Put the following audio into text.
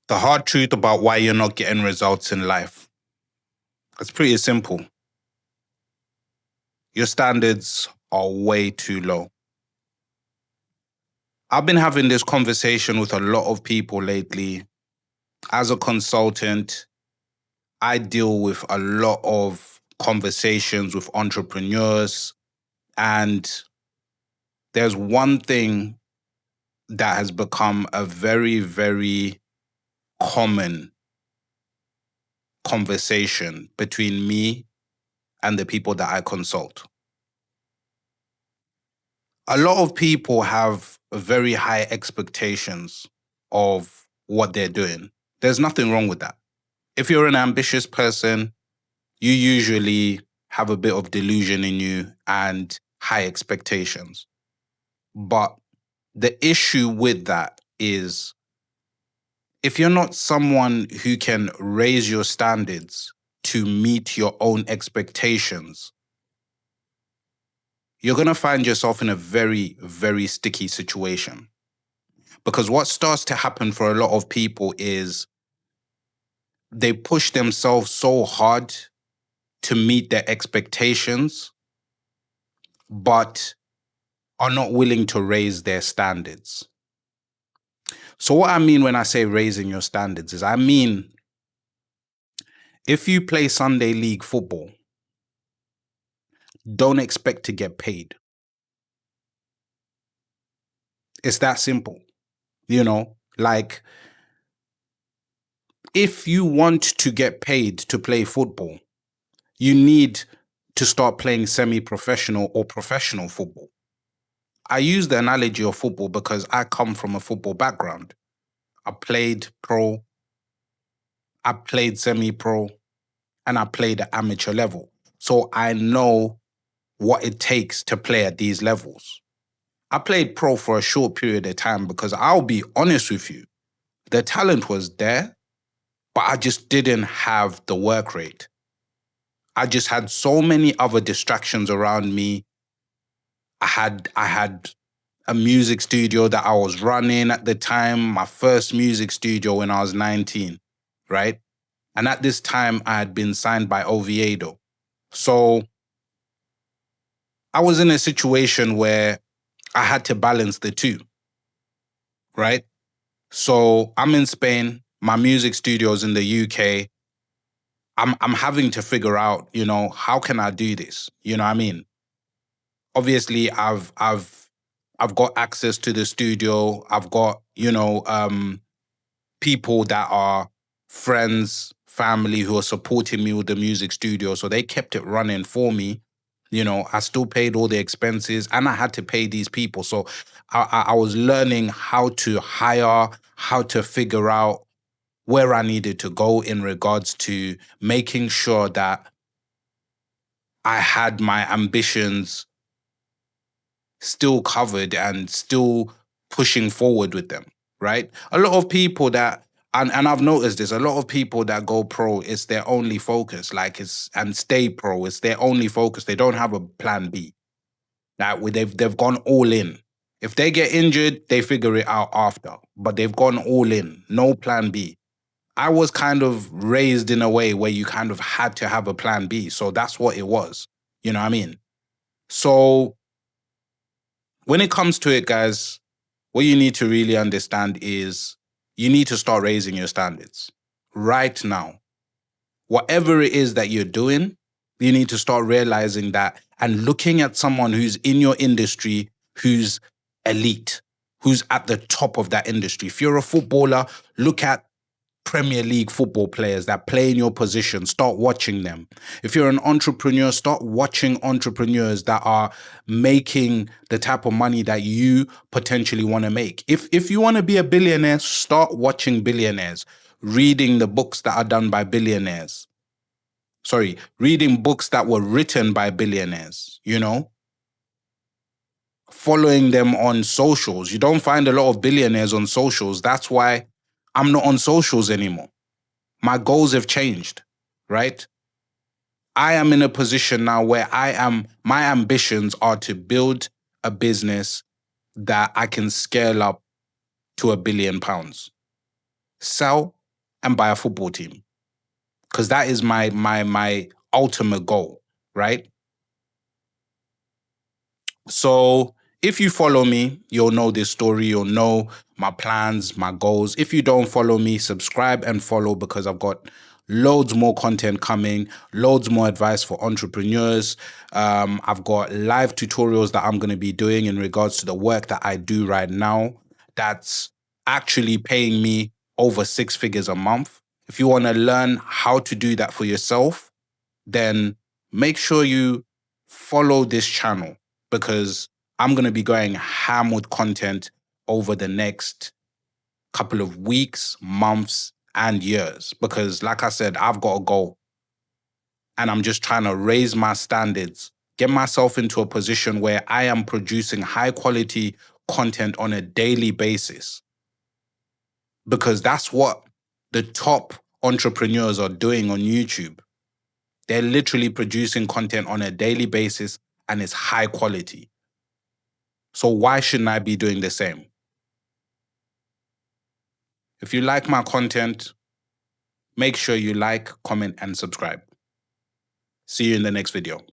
The hard truth about why you're not getting results in life. It's pretty simple. Your standards are way too low. I've been having this conversation with a lot of people lately. As a consultant, I deal with a lot of conversations with entrepreneurs, and there's one thing that has become a very, very common conversation between me and the people that I consult. A lot of people have very high expectations of what they're doing. There's nothing wrong with that. If you're an ambitious person, you usually have a bit of delusion in you and high expectations. But the issue with that is if you're not someone who can raise your standards to meet your own expectations, you're going to find yourself in a very, very sticky situation. Because what starts to happen for a lot of people is they push themselves so hard to meet their expectations, but are not willing to raise their standards. So what I mean when I say raising your standards is I mean, if you play Sunday league football, don't expect to get paid. It's that simple. Like if you want to get paid to play football, you need to start playing semi-professional or professional football. I use the analogy of football because I come from a football background. I played pro, I played semi-pro, and I played at amateur level. So I know what it takes to play at these levels. I played pro for a short period of time because I'll be honest with you, the talent was there, but I just didn't have the work rate. I just had so many other distractions around me. I had a music studio that I was running at the time, my first music studio when I was 19, right? And at this time, I had been signed by Oviedo. So I was in a situation where I had to balance the two, right? So I'm in Spain, my music studio's in the UK. I'm having to figure out, how can I do this? You know what I mean? Obviously, I've got access to the studio. I've got, people that are friends, family who are supporting me with the music studio. So they kept it running for me. I still paid all the expenses and I had to pay these people. So I was learning how to hire, how to figure out where I needed to go in regards to making sure that I had my ambitions still covered and still pushing forward with them, right? A lot of people that, and I've noticed this, a lot of people that go pro, it's their only focus, and stay pro, it's their only focus. They don't have a plan B. They've gone all in. If they get injured, they figure it out after, but they've gone all in, no plan B. I was kind of raised in a way where you kind of had to have a plan B. So that's what it was. You know what I mean? So when it comes to it, guys, what you need to really understand is you need to start raising your standards right now. Whatever it is that you're doing, you need to start realizing that and looking at someone who's in your industry, who's elite, who's at the top of that industry. If you're a footballer, look at Premier League football players that play in your position, start watching them. If you're an entrepreneur, start watching entrepreneurs that are making the type of money that you potentially want to make. If you want to be a billionaire, start watching billionaires, reading the books that are done by billionaires. Reading books that were written by billionaires, following them on socials. You don't find a lot of billionaires on socials. That's why I'm not on socials anymore. My goals have changed, right? I am in a position now where my ambitions are to build a business that I can scale up to £1 billion. Sell and buy a football team, because that is my ultimate goal, right? So if you follow me, you'll know this story. You'll know my plans, my goals. If you don't follow me, subscribe and follow, because I've got loads more content coming, loads more advice for entrepreneurs. I've got live tutorials that I'm going to be doing in regards to the work that I do right now. That's actually paying me over 6 figures a month. If you want to learn how to do that for yourself, then make sure you follow this channel, because I'm going to be going ham with content over the next couple of weeks, months, and years. Because, like I said, I've got a goal and I'm just trying to raise my standards, get myself into a position where I am producing high quality content on a daily basis. Because that's what the top entrepreneurs are doing on YouTube. They're literally producing content on a daily basis and it's high quality. So why shouldn't I be doing the same? If you like my content, make sure you like, comment, and subscribe. See you in the next video.